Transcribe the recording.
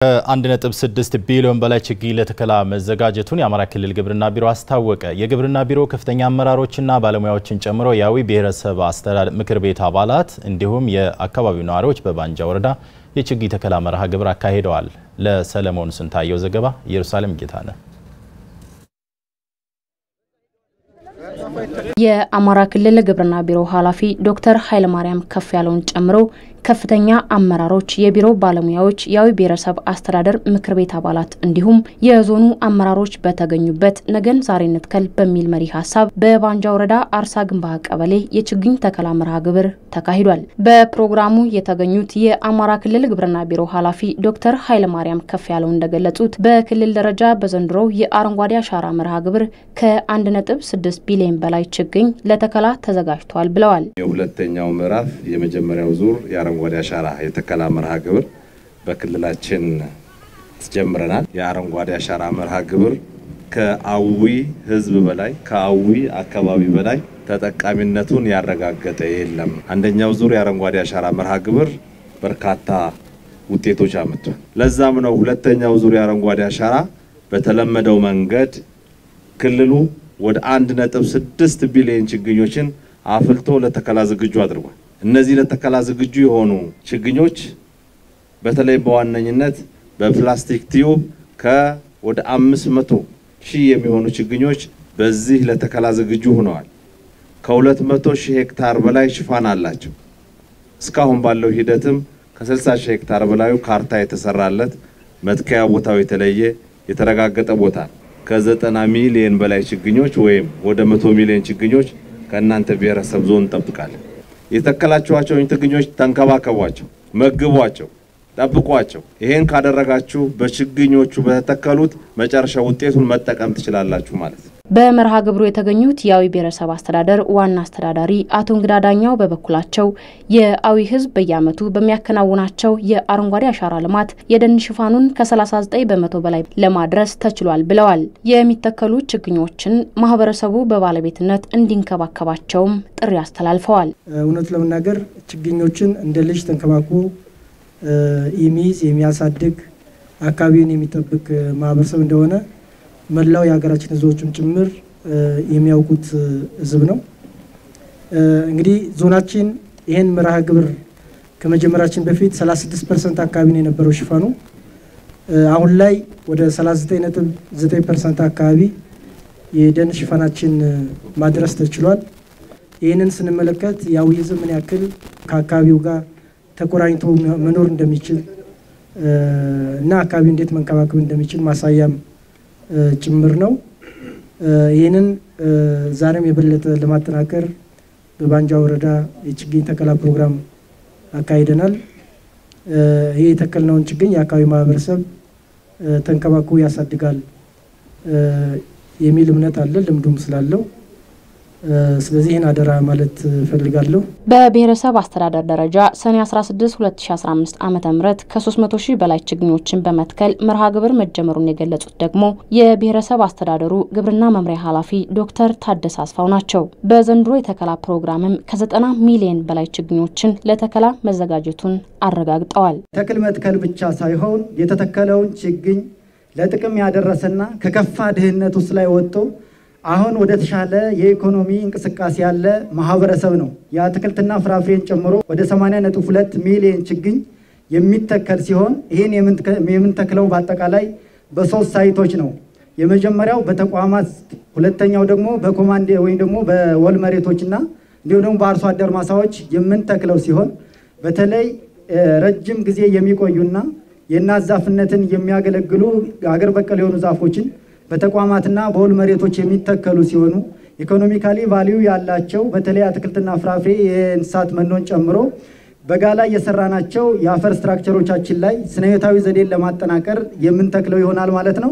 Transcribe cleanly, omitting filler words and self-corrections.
1.6 ቢሊዮን በላይ ችግኝ ለተከላ መዘጋጀቱን የአማራ ክልል ግብርና ቢሮ አስታወቀ። የግብርና ቢሮ ከፍተኛ አመራሮችና ባለሙያዎችን ጨምሮ የአዊ ብሔረሰብ አስተዳደር ምክር ቤት አባላት እንዲሁም የአካባቢው ነዋሪዎች በባንጃ ወረዳ የችግኝ ተከላ መርሃ ግብር አካሂደዋል። ለሰለሞን ስንታየው ዘገባ ኢየሩሳሌም ጌታነህ። የአማራ ክልል ግብርና ቢሮ ኃላፊ ዶክተር ኃይለማርያም ከፍያለውን ጨምሮ ከፍተኛ አመራሮች የቢሮ ባለሙያዎች የአዊ ብሔረሰብ አስተዳደር ምክር ቤት አባላት እንዲሁም የዞኑ አመራሮች በተገኙበት ነገን ዛሬ እንትከል በሚል መሪ ሐሳብ በባንጃ ወረዳ አርሳ ግንባ ቀበሌ የችግኝ ተከላ መርሃ ግብር ተካሂዷል። በፕሮግራሙ የተገኙት የአማራ ክልል ግብርና ቢሮ ኃላፊ ዶክተር ኃይለማርያም ከፍያለው እንደገለጹት በክልል ደረጃ በዘንድሮ የአረንጓዴ አሻራ መርሃ ግብር ከ1.6 ቢሊዮን በላይ ችግኝ ለተከላ ተዘጋጅቷል ብለዋል። የሁለተኛው ምዕራፍ የመጀመሪያው ዙር የአረንጓዴ አሻራ የተከላ መርሃ ግብር በክልላችን ተጀምረናል። የአረንጓዴ አሻራ መርሃ ግብር ከአዊ ህዝብ በላይ ከአዊ አካባቢ በላይ ተጠቃሚነቱን ያረጋገጠ የለም። አንደኛው ዙር የአረንጓዴ አሻራ መርሃ ግብር በርካታ ውጤቶች አመጣ። ለዛም ነው ሁለተኛው ዙር የአረንጓዴ አሻራ በተለመደው መንገድ ክልሉ ወደ 1.6 ቢሊዮን ችግኞችን አፍልቶ ለተከላ ዝግጁ አድርጓል። እነዚህ ለተከላ ዝግጁ የሆኑ ችግኞች በተለይ በዋነኝነት በፕላስቲክ ቲዩብ ከወደ 500,000 የሚሆኑ ችግኞች በዚህ ለተከላ ዝግጁ ሆነዋል። ከ200,000 ሄክታር በላይ ሽፋን አላቸው። እስካሁን ባለው ሂደትም ከ60,000 ሄክታር በላይ ካርታ የተሰራለት መትከያ ቦታው የተለየ የተረጋገጠ ቦታ ከ90 ሚሊዮን በላይ ችግኞች ወይም ወደ 100 ሚሊዮን ችግኞች ከእናንተ ብሔረሰብ ዞን እንጠብቃለን። የተከላችኋቸው ችግኞች ተንከባከቧቸው፣ መግቧቸው፣ ጠብቋቸው። ይሄን ካደረጋችሁ በችግኞቹ በተተከሉት መጨረሻ ውጤቱን መጠቀም ትችላላችሁ ማለት ነው። በመርሃ ግብሩ የተገኙት የአዊ ብሔረሰብ አስተዳደር ዋና አስተዳዳሪ አቶ እንግዳዳኛው በበኩላቸው የአዊ ህዝብ በየዓመቱ በሚያከናውናቸው የአረንጓዴ አሻራ ልማት የደን ሽፋኑን ከ39% በላይ ለማድረስ ተችሏል ብለዋል። የሚተከሉ ችግኞችን ማህበረሰቡ በባለቤትነት እንዲንከባከባቸውም ጥሪ አስተላልፈዋል። እውነት ለመናገር ችግኞችን እንደ ልጅ ተንከባክቦ የሚይዝ የሚያሳድግ አካባቢውን የሚጠብቅ ማህበረሰብ እንደሆነ መላው የሀገራችን ህዝቦችም ጭምር የሚያውቁት ህዝብ ነው። እንግዲህ ዞናችን ይሄን መርሃ ግብር ከመጀመራችን በፊት 36% አካባቢ ነው የነበረው ሽፋኑ። አሁን ላይ ወደ 39.9% አካባቢ የደን ሽፋናችን ማድረስ ተችሏል። ይሄንን ስንመለከት የአዊ ህዝብ ምን ያክል ከአካባቢው ጋር ተቆራኝቶ መኖር እንደሚችል እና አካባቢው እንዴት መንከባከብ እንደሚችል ማሳያም ጭምር ነው። ይሄንን ዛሬም የበለጠ ለማጠናከር በባንጃ ወረዳ የችግኝ ተከላ ፕሮግራም አካሂደናል። ይሄ የተከልነውን ችግኝ የአካባቢ ማህበረሰብ ተንከባክቦ ያሳድጋል የሚል እምነት አለ፣ ልምዱም ስላለው ስለዚህ ይሄን አደራ ማለት ፈልጋለሁ። በብሔረሰብ አስተዳደር ደረጃ ሰኔ 16 2015 ዓመተ ምህረት ከ300,000 በላይ ችግኞችን በመትከል መርሃ ግብር መጀመሩን የገለጹት ደግሞ የብሔረሰብ አስተዳደሩ ግብርና መምሪያ ኃላፊ ዶክተር ታደሰ አስፋው ናቸው። በዘንድሮ የተከላ ፕሮግራምም ከ90 ሚሊዮን በላይ ችግኞችን ለተከላ መዘጋጀቱን አረጋግጠዋል። ተክል መትከል ብቻ ሳይሆን የተተከለውን ችግኝ ለጥቅም ያደረሰና ከከፋ ድህነት ውስጥ ላይ ወጥቶ አሁን ወደ ተሻለ የኢኮኖሚ እንቅስቃሴ ያለ ማህበረሰብ ነው። የአትክልትና ፍራፍሬን ጨምሮ ወደ 80.2 ሚሊዮን ችግኝ የሚተከል ሲሆን ይሄን የምንተክለው በአጠቃላይ በ3 ሳይቶች ነው። የመጀመሪያው በተቋማት፣ ሁለተኛው ደግሞ በኮማንድ ወይም ደግሞ በወል መሬቶችና እንዲሁም ደግሞ በአርሶ አደር ማሳዎች የምንተክለው ሲሆን በተለይ ረጅም ጊዜ የሚቆዩና የናት ዛፍነትን የሚያገለግሉ ሀገር በቀል የሆኑ ዛፎችን በተቋማትና በወል መሬቶች የሚተከሉ ሲሆኑ ኢኮኖሚካሊ ቫልዩ ያላቸው በተለይ አትክልትና ፍራፍሬ የእንስሳት መኖን ጨምሮ በጋላ የሰራናቸው የአፈር ስትራክቸሮቻችን ላይ ስነ ህይወታዊ ዘዴን ለማጠናከር የምንተክለው ይሆናል ማለት ነው።